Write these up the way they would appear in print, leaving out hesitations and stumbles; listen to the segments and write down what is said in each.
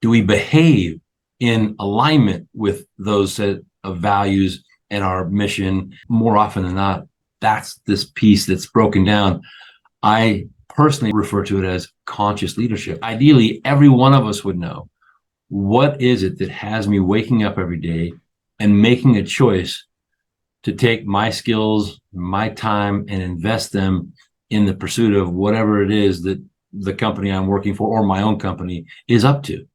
do we behave in alignment with those set of values and our mission? More often than not, that's this piece that's broken down. I personally refer to it as conscious leadership. Ideally, every one of us would know, what is it that has me waking up every day and making a choice to take my skills, my time, and invest them in the pursuit of whatever it is that the company I'm working for or my own company is up to.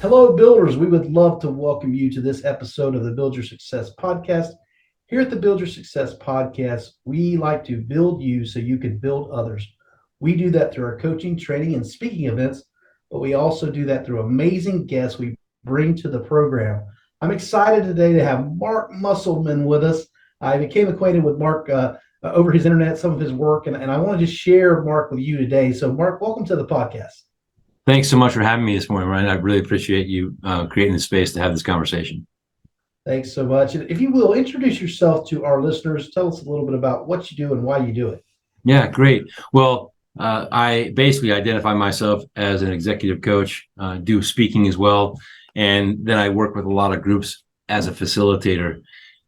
Hello, builders. We would love to welcome you to this episode of the Build Your Success podcast. Here at the Build Your Success podcast, we like to build you so you can build others. We do that through our coaching, training, and speaking events, but we also do that through amazing guests we bring to the program. I'm excited today to have Mark Musselman with us. I became acquainted with Mark over his internet, some of his work, and I wanted to share Mark with you today. So, Mark, welcome to the podcast. Thanks so much for having me this morning, Ryan. I really appreciate you creating the space to have this conversation. Thanks so much. And if you will, introduce yourself to our listeners. Tell us a little bit about what you do and why you do it. Yeah, great. Well, I basically identify myself as an executive coach, do speaking as well, and then I work with a lot of groups as a facilitator.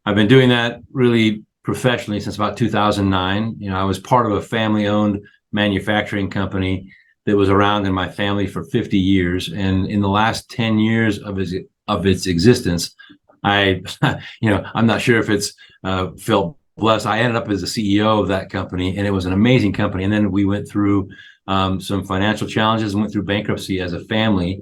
I've been doing that really professionally since about 2009. I was part of a family-owned manufacturing company that was around in my family for 50 years. And in the last 10 years of its existence, I'm not sure if it's felt blessed. I ended up as the CEO of that company, and it was an amazing company. And then we went through some financial challenges and went through bankruptcy as a family,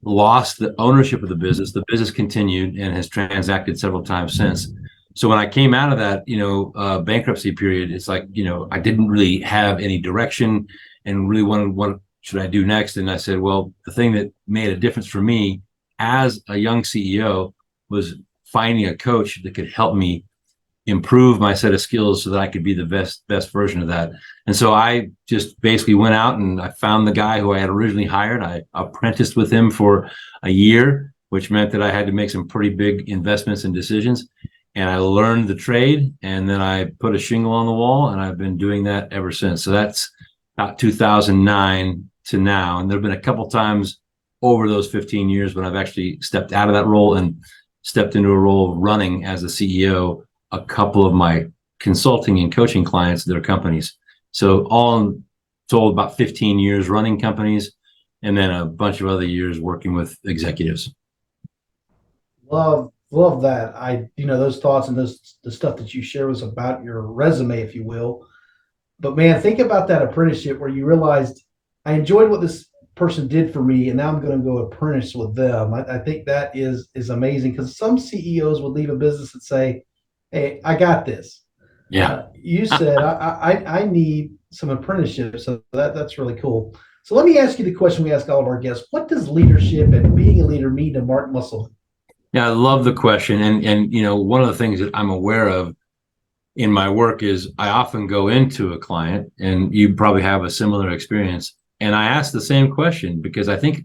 lost the ownership of the business. The business continued and has transacted several times since. So when I came out of that, bankruptcy period, it's like, I didn't really have any direction and really wondered what should I do next. And I said, well, the thing that made a difference for me as a young CEO was finding a coach that could help me improve my set of skills so that I could be the best version of that. And so I just basically went out and I found the guy who I had originally hired. I apprenticed with him for a year, which meant that I had to make some pretty big investments and decisions. And I learned the trade, and then I put a shingle on the wall, and I've been doing that ever since. So that's about 2009 to now. And there have been a couple times over those 15 years when I've actually stepped out of that role and stepped into a role running as a CEO a couple of my consulting and coaching clients, their companies. So all told, about 15 years running companies, and then a bunch of other years working with executives. Love that. Those thoughts and the stuff that you share was about your resume, if you will. But man, think about that apprenticeship where you realized I enjoyed what this person did for me, and now I'm going to go apprentice with them. I think that is amazing, because some CEOs would leave a business and say, "Hey, I got this." Yeah. You said I need some apprenticeship, so that's really cool. So let me ask you the question we ask all of our guests: what does leadership and being a leader mean to Mark Musselman? Yeah, I love the question. And one of the things that I'm aware of in my work is I often go into a client, and you probably have a similar experience, and I ask the same question because I think,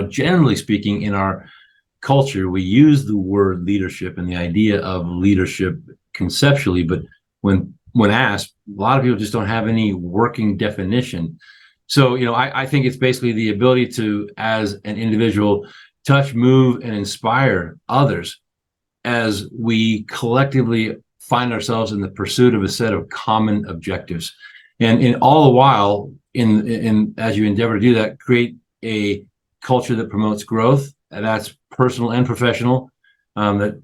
generally speaking, in our culture, we use the word leadership and the idea of leadership conceptually, but when asked, a lot of people just don't have any working definition. So, I think it's basically the ability to, as an individual, touch, move, and inspire others as we collectively find ourselves in the pursuit of a set of common objectives. And in all the while, in as you endeavor to do that, create a culture that promotes growth, and that's personal and professional, that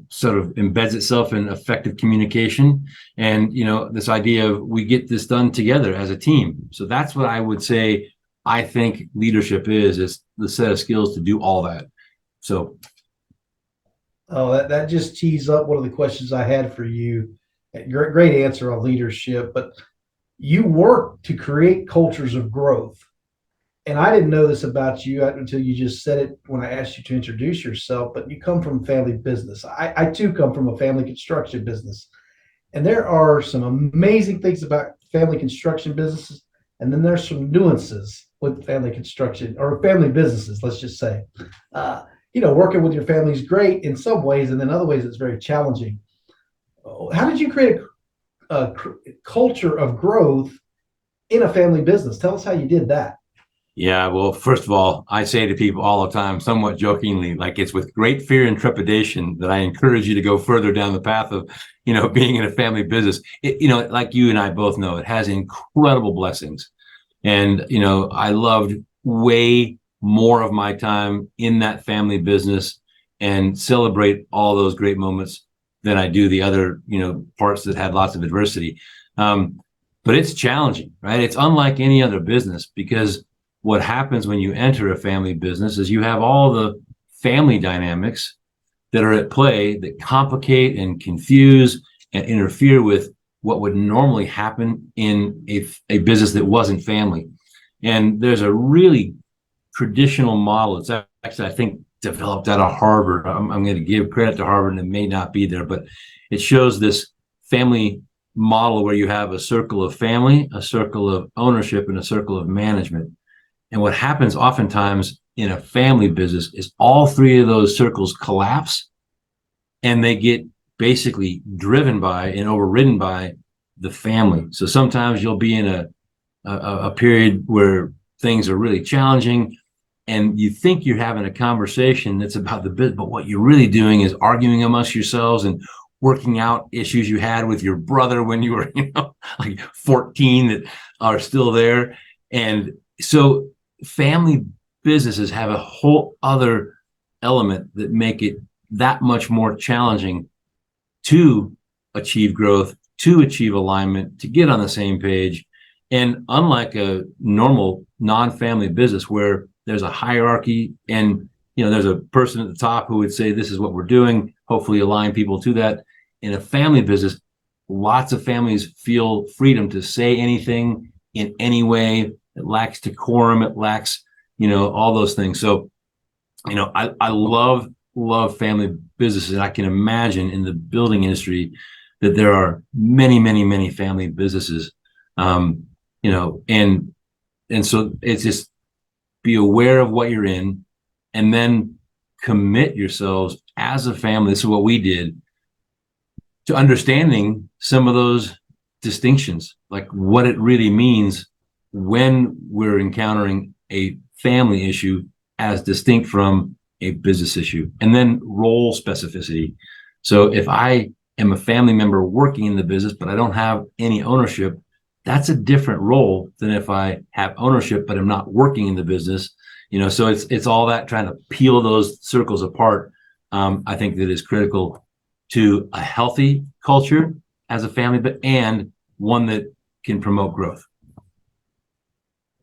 sort of embeds itself in effective communication, and this idea of we get this done together as a team. So that's what I would say I think leadership is the set of skills to do all that. So that just tees up one of the questions I had for you. Great answer on leadership, but you work to create cultures of growth. And I didn't know this about you until you just said it when I asked you to introduce yourself, but you come from family business. I too come from a family construction business. And there are some amazing things about family construction businesses. And then there's some nuances with family construction or family businesses, let's just say. Working with your family is great in some ways, and in other ways it's very challenging. How did you create a culture of growth in a family business? Tell us how you did that. Yeah, well, first of all, I say to people all the time, somewhat jokingly, like it's with great fear and trepidation that I encourage you to go further down the path of, being in a family business. Like you and I both know, it has incredible blessings. And, I loved way more of my time in that family business and celebrate all those great moments than I do the other, parts that had lots of adversity. But it's challenging, right? It's unlike any other business because what happens when you enter a family business is you have all the family dynamics that are at play that complicate and confuse and interfere with what would normally happen in a business that wasn't family. And there's a really traditional model. It's actually, I think, developed out of Harvard. I'm going to give credit to Harvard, and it may not be there, but it shows this family model where you have a circle of family, a circle of ownership, and a circle of management. And what happens oftentimes in a family business is all three of those circles collapse and they get basically driven by and overridden by the family. So sometimes you'll be in a period where things are really challenging and you think you're having a conversation that's about the business, but what you're really doing is arguing amongst yourselves and working out issues you had with your brother when you were, like 14 that are still there. And so family businesses have a whole other element that make it that much more challenging to achieve growth, to achieve alignment, to get on the same page. And unlike a normal non-family business where there's a hierarchy and there's a person at the top who would say this is what we're doing, hopefully align people to that. In a family business, lots of families feel freedom to say anything in any way. It lacks decorum, it lacks all those things. So I love family businesses, and I can imagine in the building industry that there are many family businesses. And so it's just be aware of what you're in and then commit yourselves as a family. This is what we did, to understanding some of those distinctions, like what it really means when we're encountering a family issue as distinct from a business issue, and then role specificity. So if I am a family member working in the business, but I don't have any ownership, that's a different role than if I have ownership, but I'm not working in the business. So it's all that trying to peel those circles apart. I think that is critical to a healthy culture as a family, and one that can promote growth.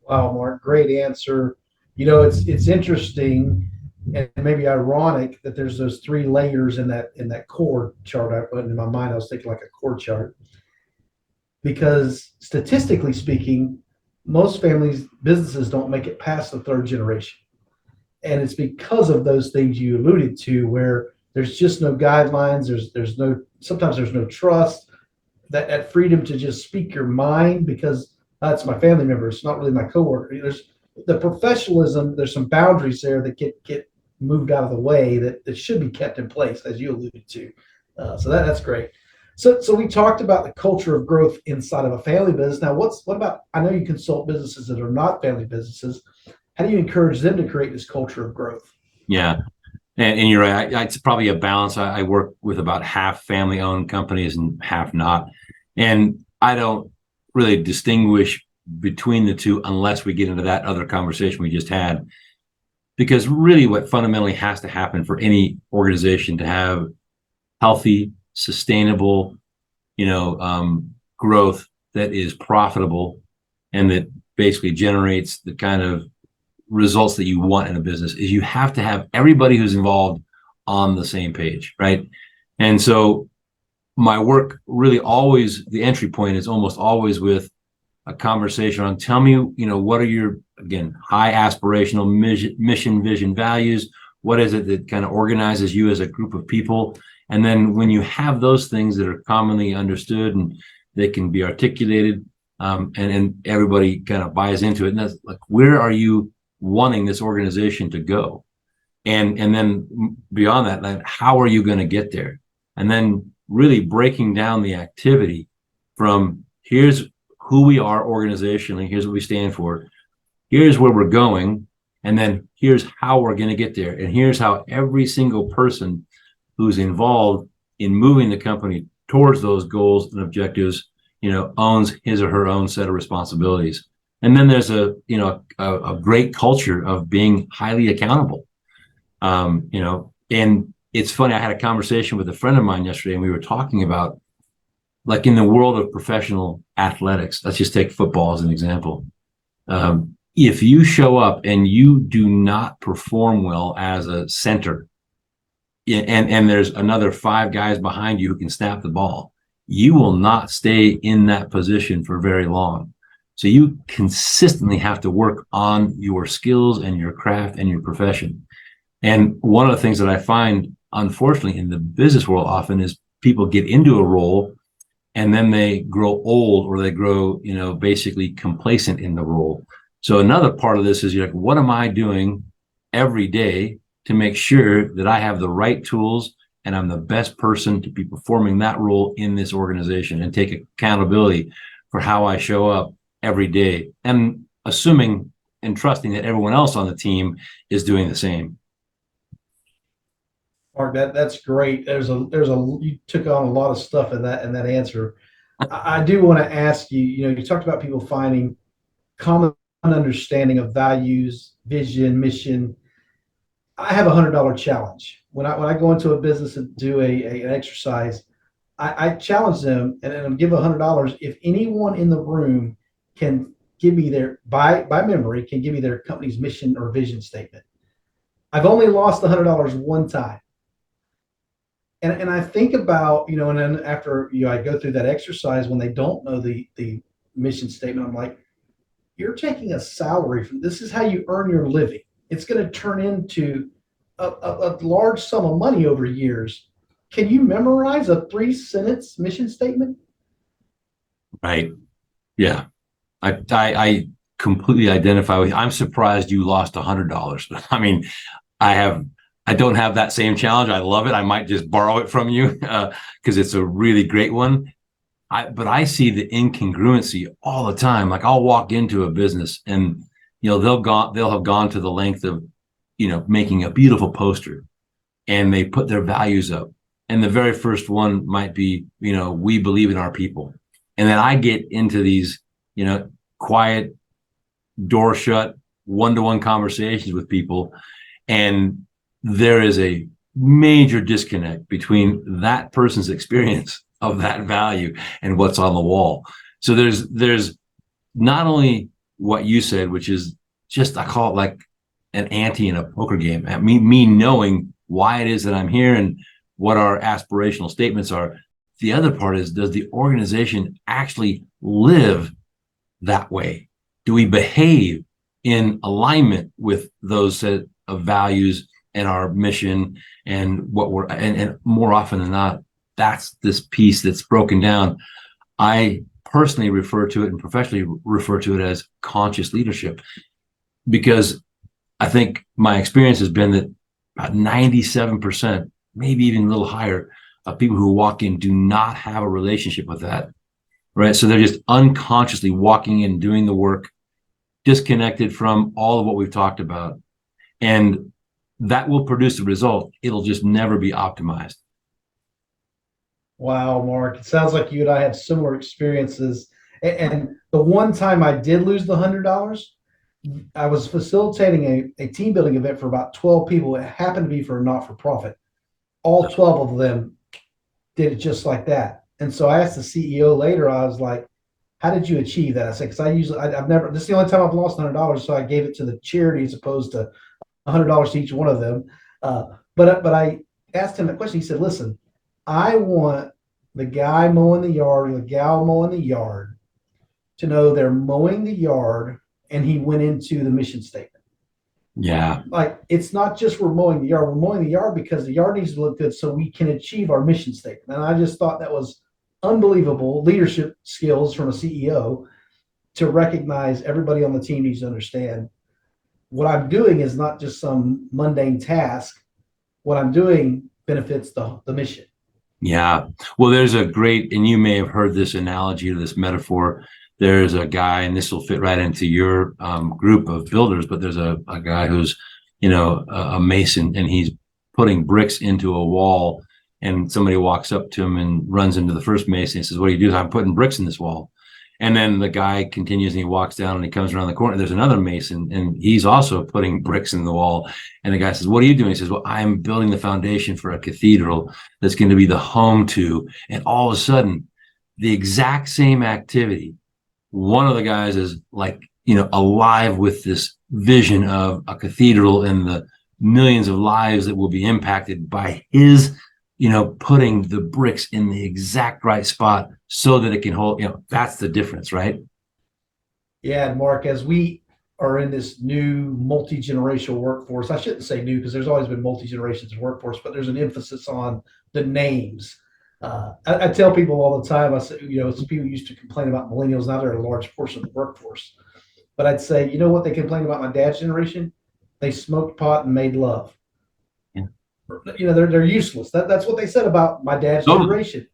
Wow, Mark, great answer. It's interesting and maybe ironic that there's those three layers in that core chart I put in my mind. I was thinking like a core chart because statistically speaking, most families businesses don't make it past the third generation, and it's because of those things you alluded to, where there's just no guidelines. There's no sometimes there's no trust, that freedom to just speak your mind because that's my family member. It's not really my coworker. There's the professionalism. There's some boundaries there that get moved out of the way that should be kept in place, as you alluded to. So that's great. So we talked about the culture of growth inside of a family business. Now, what about? I know you consult businesses that are not family businesses. How do you encourage them to create this culture of growth? Yeah. And you're right. It's probably a balance. I work with about half family-owned companies and half not. And I don't really distinguish between the two unless we get into that other conversation we just had. Because really what fundamentally has to happen for any organization to have healthy, sustainable, growth that is profitable and that basically generates the kind of results that you want in a business is you have to have everybody who's involved on the same page, right? And so my work really always, the entry point is almost always with a conversation on tell me, what are your, again, high aspirational mission, vision, values? What is it that kind of organizes you as a group of people? And then when you have those things that are commonly understood and they can be articulated, and everybody kind of buys into it, and that's like, where are you wanting this organization to go? And then beyond that, like, how are you going to get there? And then really breaking down the activity from here's who we are organizationally, here's what we stand for, here's where we're going, and then here's how we're going to get there. And here's how every single person who's involved in moving the company towards those goals and objectives, owns his or her own set of responsibilities. And then there's a great culture of being highly accountable. And it's funny, I had a conversation with a friend of mine yesterday, and we were talking about, like, in the world of professional athletics, let's just take football as an example. If you show up and you do not perform well as a center, and there's another 5 guys behind you who can snap the ball, you will not stay in that position for very long. So you consistently have to work on your skills and your craft and your profession. And one of the things that I find, unfortunately, in the business world often is people get into a role and then they grow old, or they grow, basically complacent in the role. So another part of this is, you're like, what am I doing every day to make sure that I have the right tools and I'm the best person to be performing that role in this organization, and take accountability for how I show up every day, and assuming and trusting that everyone else on the team is doing the same. Mark, that's great. You took on a lot of stuff in that answer. I do want to ask you, you talked about people finding common understanding of values, vision, mission. I have $100 challenge. When I go into a business and do an exercise, I challenge them and I give $100. If anyone in the room can give me their by memory can give me their company's mission or vision statement. I've only lost $100 one time. And I think about, and then after, I go through that exercise, when they don't know the mission statement, I'm like, you're taking a salary from this is how you earn your living. It's going to turn into a large sum of money over years. Can you memorize a 3-sentence mission statement? Right. Yeah. I completely identify with you. I'm surprised you lost $100. I mean, I don't have that same challenge. I love it. I might just borrow it from you because it's a really great one. But I see the incongruency all the time. Like, I'll walk into a business and, they'll have gone to the length of, making a beautiful poster, and they put their values up. And the very first one might be, we believe in our people. And then I get into these, quiet, door shut, one-to-one conversations with people. And there is a major disconnect between that person's experience of that value and what's on the wall. So there's not only what you said, which is just, I call it like an ante in a poker game. Me knowing why it is that I'm here and what our aspirational statements are. The other part is, does the organization actually live that way? Do we behave in alignment with those set of values and our mission and what and more often than not, that's this piece that's broken down. I personally refer to it, and professionally refer to it, as conscious leadership, because I think my experience has been that about 97%, maybe even a little higher, of people who walk in do not have a relationship with that, right? So they're just unconsciously walking in, doing the work, disconnected from all of what we've talked about. And that will produce the result. It'll just never be optimized. Wow, Mark. It sounds like you and I have similar experiences. And the one time I did lose the $100, I was facilitating a team building event for about 12 people. It happened to be for a not for profit. All 12 of them did it just like that. And so I asked the CEO later, I was like, how did you achieve that? I said, because I've never, this is the only time I've lost $100. So I gave it to the charity as opposed to $100 to each one of them. But I asked him that question. He said, listen, I want the guy mowing the yard or the gal mowing the yard to know they're mowing the yard, and he went into the mission statement. Yeah. Like, it's not just we're mowing the yard. We're mowing the yard because the yard needs to look good so we can achieve our mission statement. And I just thought that was unbelievable leadership skills from a CEO to recognize everybody on the team needs to understand what I'm doing is not just some mundane task. What I'm doing benefits the mission. Yeah. Well, there's a great, and you may have heard this analogy or this metaphor. There's a guy, and this will fit right into your group of builders, but there's a guy who's, a mason, and he's putting bricks into a wall. And somebody walks up to him and runs into the first mason. He says, "What do you do?" "I'm putting bricks in this wall." And then the guy continues and he walks down and he comes around the corner. There's another mason and he's also putting bricks in the wall. And the guy says, "What are you doing?" He says, "Well, I'm building the foundation for a cathedral that's going to be the home to." And all of a sudden, the exact same activity, one of the guys is like, alive with this vision of a cathedral and the millions of lives that will be impacted by his, putting the bricks in the exact right spot so that it can hold, that's the difference, right? Yeah, and Mark, as we are in this new multi-generational workforce, I shouldn't say new because there's always been multi-generations of workforce, but there's an emphasis on the names. I tell people all the time, I say, some people used to complain about millennials. Now they're a large portion of the workforce. But I'd say, you know what they complain about my dad's generation? They smoked pot and made love. Yeah. They're useless. That's what they said about my dad's Totally. generation.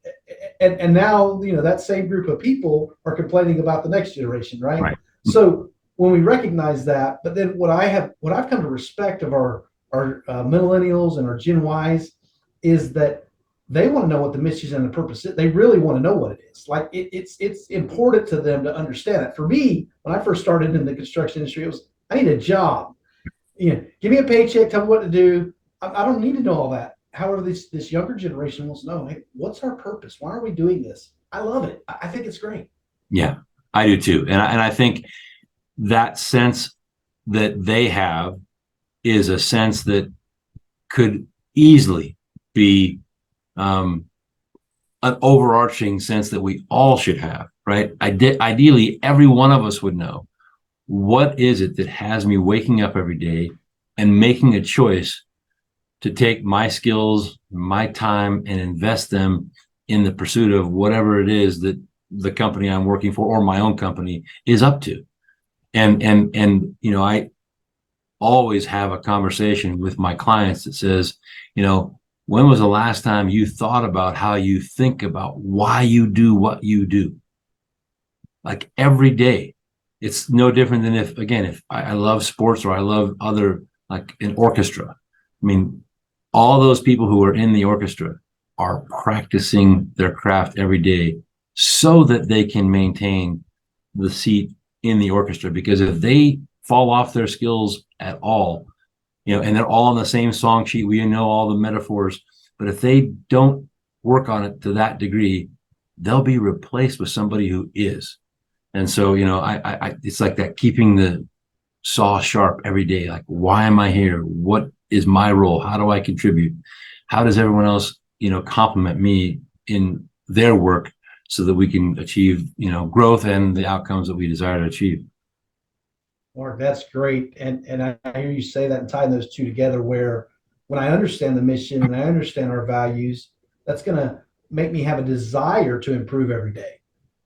And now, that same group of people are complaining about the next generation, right? Right. So when we recognize that, but then what I've come to respect of our millennials and our Gen Ys is that they want to know what the mission and the purpose is. They really want to know what it is. Like it's important to them to understand it. For me, when I first started in the construction industry, it was I need a job. Give me a paycheck, tell me what to do. I don't need to know all that. However, this younger generation wants to know, hey, what's our purpose? Why are we doing this? I love it. I think it's great. Yeah, I do too. And I think that sense that they have is a sense that could easily be um, an overarching sense that we all should have, right? Ideally, every one of us would know, what is it that has me waking up every day and making a choice to take my skills, my time, and invest them in the pursuit of whatever it is that the company I'm working for or my own company is up to. And I always have a conversation with my clients that says, when was the last time you thought about how you think about why you do what you do? Like every day. It's no different than if I love sports or I love other, like an orchestra. I mean, all those people who are in the orchestra are practicing their craft every day so that they can maintain the seat in the orchestra. Because if they fall off their skills at all, and they're all on the same song sheet, we know all the metaphors, but if they don't work on it to that degree, they'll be replaced with somebody who is. And so, it's like that, keeping the saw sharp every day. Like, why am I here? What is my role? How do I contribute? How does everyone else, complement me in their work so that we can achieve, growth and the outcomes that we desire to achieve? Mark, that's great. And I hear you say that and tying those two together where when I understand the mission and I understand our values, that's going to make me have a desire to improve every day.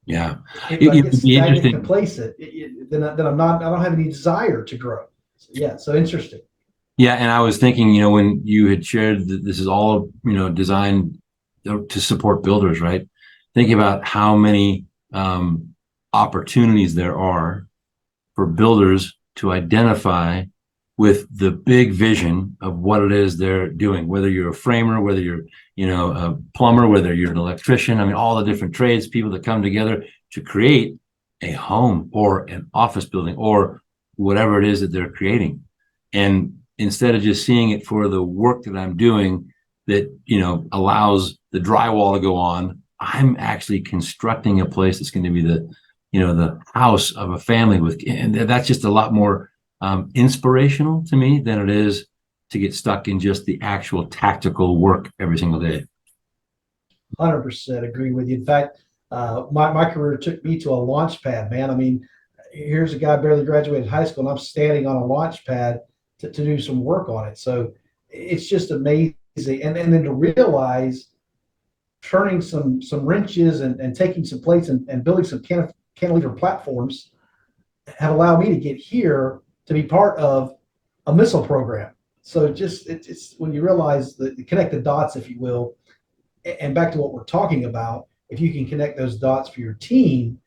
Yeah. If I It get would be stagnant and interesting. complacent, then I don't have any desire to grow. So, yeah, so interesting. Yeah. And I was thinking, when you had shared that this is all, designed to support builders, right? Thinking about how many opportunities there are for builders to identify with the big vision of what it is they're doing, whether you're a framer, whether you're, a plumber, whether you're an electrician. I mean, all the different trades, people that come together to create a home or an office building or whatever it is that they're creating. And instead of just seeing it for the work that I'm doing that, allows the drywall to go on, I'm actually constructing a place that's going to be the house of a family and that's just a lot more inspirational to me than it is to get stuck in just the actual tactical work every single day. 100% agree with you. In fact, my career took me to a launch pad, man. I mean, here's a guy barely graduated high school, and I'm standing on a launch pad to do some work on it. So it's just amazing. And then to realize turning some wrenches and taking some plates and building some cantilever platforms have allowed me to get here to be part of a missile program. So just it's when you realize connect the dots, if you will, And back to what we're talking about, if you can connect those dots for your team,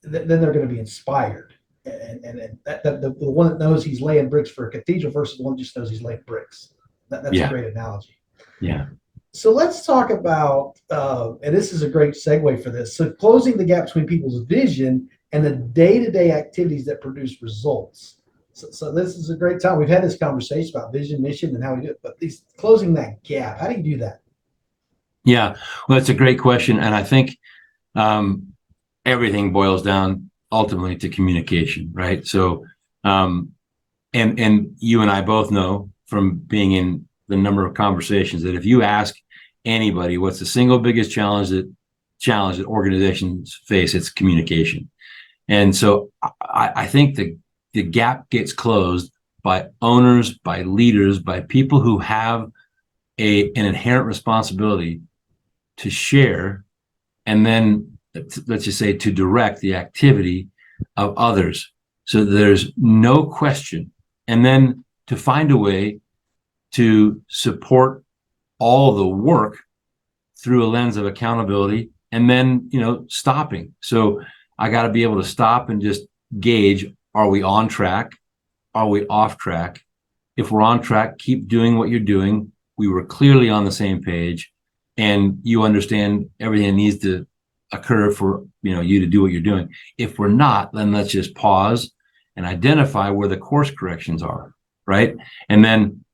then they're going to be inspired. And the one that knows he's laying bricks for a cathedral versus the one that just knows he's laying bricks. That's a Yeah. great analogy. Yeah. So let's talk about, and this is a great segue for this. So closing the gap between people's vision and the day-to-day activities that produce results. So this is a great time. We've had this conversation about vision, mission, and how we do it, but these closing that gap, how do you do that? Yeah. Well, that's a great question. And I think um, everything boils down ultimately to communication, right? So, and you and I both know from being in the number of conversations that if you ask anybody what's the single biggest challenge that organizations face, it's communication. And so I think the gap gets closed by owners, by leaders, by people who have an inherent responsibility to share, and then let's just say to direct the activity of others, so there's no question, and then to find a way to support all the work through a lens of accountability, and then stopping. So I got to be able to stop and just gauge, are we on track, are we off track? If we're on track, keep doing what you're doing. We were clearly on the same page, and you understand everything that needs to occur for you to do what you're doing. If we're not, then let's just pause and identify where the course corrections are, right? And then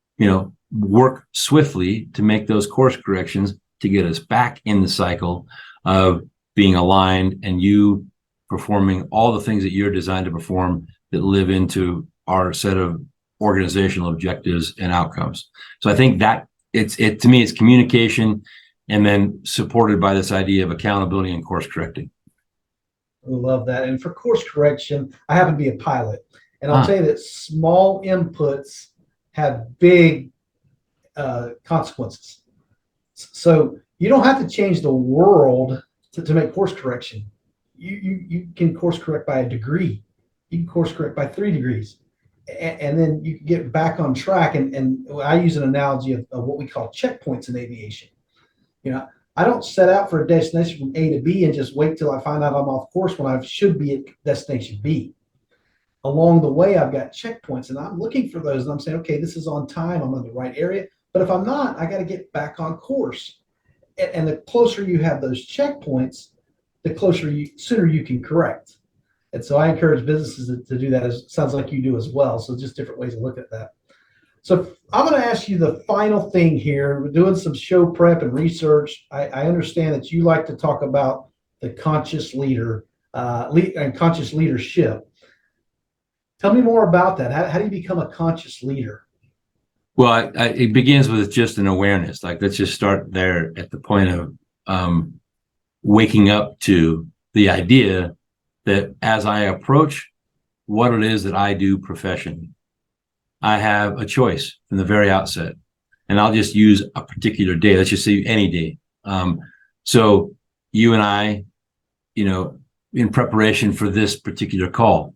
work swiftly to make those course corrections to get us back in the cycle of being aligned and you performing all the things that you're designed to perform that live into our set of organizational objectives and outcomes. So I think that to me, it's communication, and then supported by this idea of accountability and course correcting. I love that. And for course correction, I happen to be a pilot, and I'll tell you that small inputs have big consequences. So you don't have to change the world to make course correction. You can course correct by a degree. You can course correct by 3 degrees. And then you can get back on track. And I use an analogy of what we call checkpoints in aviation. I don't set out for a destination from A to B and just wait till I find out I'm off course when I should be at destination B. Along the way, I've got checkpoints, and I'm looking for those. And I'm saying, okay, this is on time. I'm in the right area. But if I'm not, I got to get back on course. And the closer you have those checkpoints, the sooner you can correct. And so I encourage businesses to do that. It sounds like you do as well. So just different ways to look at that. So I'm going to ask you the final thing here. We're doing some show prep and research. I understand that you like to talk about the conscious leader and conscious leadership. Tell me more about that. How do you become a conscious leader? Well, it begins with just an awareness. Like, let's just start there at the point of waking up to the idea that as I approach what it is that I do professionally, I have a choice from the very outset. And I'll just use a particular day. Let's just say any day. So you and I, in preparation for this particular call,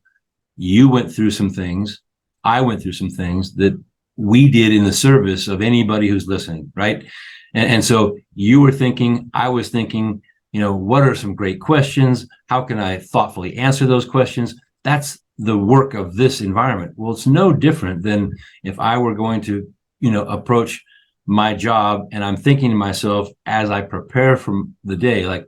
you went through some things. I went through some things that we did in the service of anybody who's listening, right? And so you were thinking, I was thinking, what are some great questions? How can I thoughtfully answer those questions? That's the work of this environment. Well, it's no different than if I were going to, approach my job, and I'm thinking to myself as I prepare for the day, like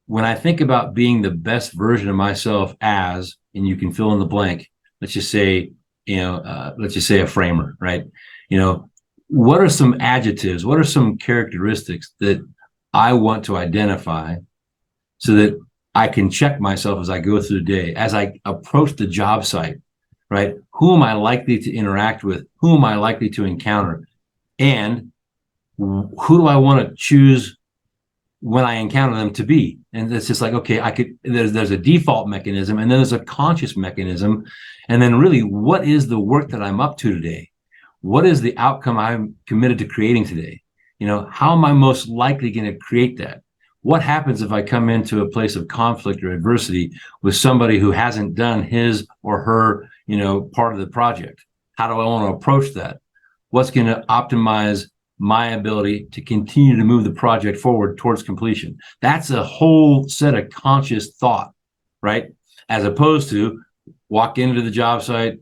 when I think about being the best version of myself and you can fill in the blank, let's just say a framer, right? What are some adjectives? What are some characteristics that I want to identify so that I can check myself as I go through the day, as I approach the job site, right? Who am I likely to interact with? Who am I likely to encounter? And who do I want to choose when I encounter them to be? And it's just like, okay, there's a default mechanism, and then there's a conscious mechanism. And then really, what is the work that I'm up to today? What is the outcome I'm committed to creating today? How am I most likely going to create that? What happens if I come into a place of conflict or adversity with somebody who hasn't done his or her, part of the project? How do I want to approach that? What's going to optimize my ability to continue to move the project forward towards completion. That's a whole set of conscious thought, right? As opposed to walk into the job site,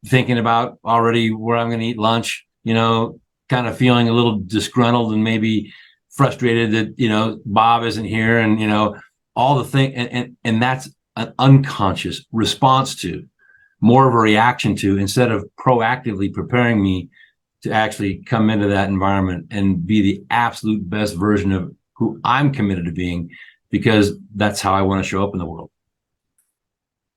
thinking about already where I'm going to eat lunch, kind of feeling a little disgruntled and maybe frustrated that, Bob isn't here and, all the thing. And that's an unconscious response to, more of a reaction to, instead of proactively preparing me to actually come into that environment and be the absolute best version of who I'm committed to being, because that's how I want to show up in the world.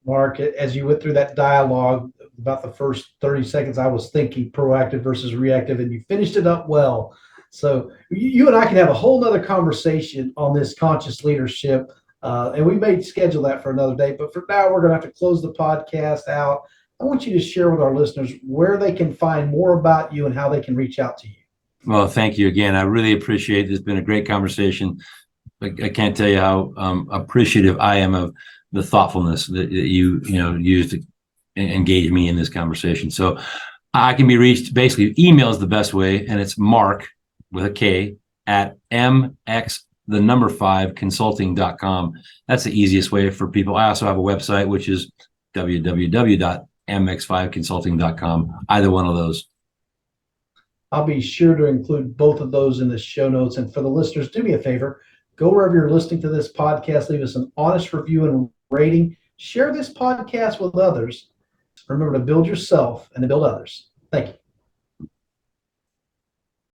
Mark, as you went through that dialogue, about the first 30 seconds, I was thinking proactive versus reactive, and you finished it up well. So you and I can have a whole nother conversation on this conscious leadership, and we may schedule that for another day. But for now, we're going to have to close the podcast out. I want you to share with our listeners where they can find more about you and how they can reach out to you. Well, thank you again. I really appreciate it. It's been a great conversation. I can't tell you how appreciative I am of the thoughtfulness that you used to engage me in this conversation. So I can be reached, basically email is the best way, and it's Mark with a K at mx5consulting.com. That's the easiest way for people. I also have a website, which is www.mx5consulting.com. Either one of those. I'll be sure to include both of those in the show notes. And for the listeners, do me a favor, go wherever you're listening to this podcast, leave us an honest review and rating. Share this podcast with others. Remember to build yourself and to build others. Thank you.